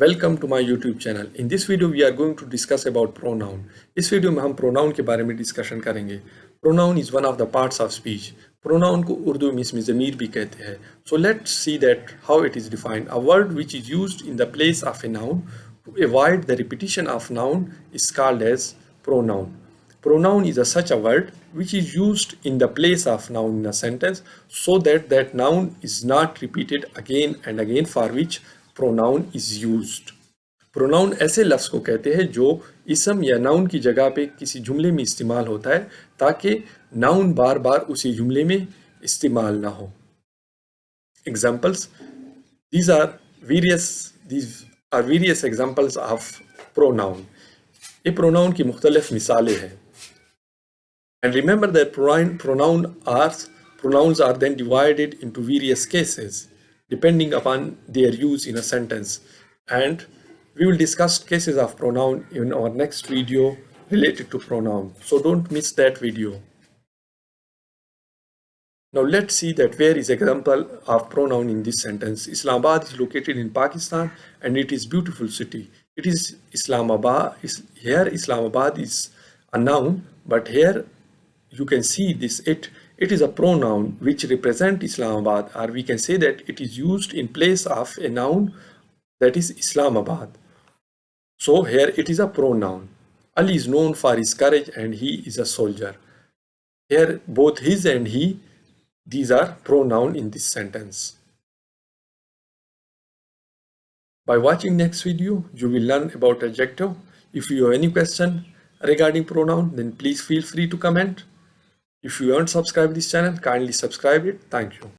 Welcome to my YouTube channel. In this video we are going to discuss about pronoun. इस video में हम pronoun के बारे में डिस्कशन करेंगे। Pronoun is one of the parts of speech. Pronoun को उर्दू में इसमें ज़मीर भी कहते हैं। So let's see that how it is defined. A word which is used in the place of a noun to avoid the repetition of noun is called as pronoun. Pronoun is such a word which is used in the place of noun in a sentence so that that noun is not repeated again and again, for which pronoun is used. Pronoun ऐसे लफ्ज़ को कहते हैं जो इसम या noun की जगह पे किसी जुमले में इस्तेमाल होता है ताकि नाउन बार बार उसी जुमले में इस्तेमाल ना हो। Examples. These are various examples of pronoun. ये प्रोनाउन की मुख्तलिफ मिसालें हैं। And remember that pronouns are then divided into various cases depending upon their use in a sentence. And we will discuss cases of pronoun in our next video related to pronoun. So don't miss that video. Now let's see that where is example of pronoun in this sentence. Islamabad is located in Pakistan and it is beautiful city. It is Islamabad. Here Islamabad is a noun, but here you can see this it is a pronoun which represent Islamabad, or we can say that it is used in place of a noun that is Islamabad. So here it is a pronoun. Ali is known for his courage and he is a soldier. Here both his and he, these are pronoun in this sentence. By watching next video, you will learn about adjective. If you have any question regarding pronoun, then please feel free to comment. If you haven't subscribed this channel, kindly subscribe it. Thank you.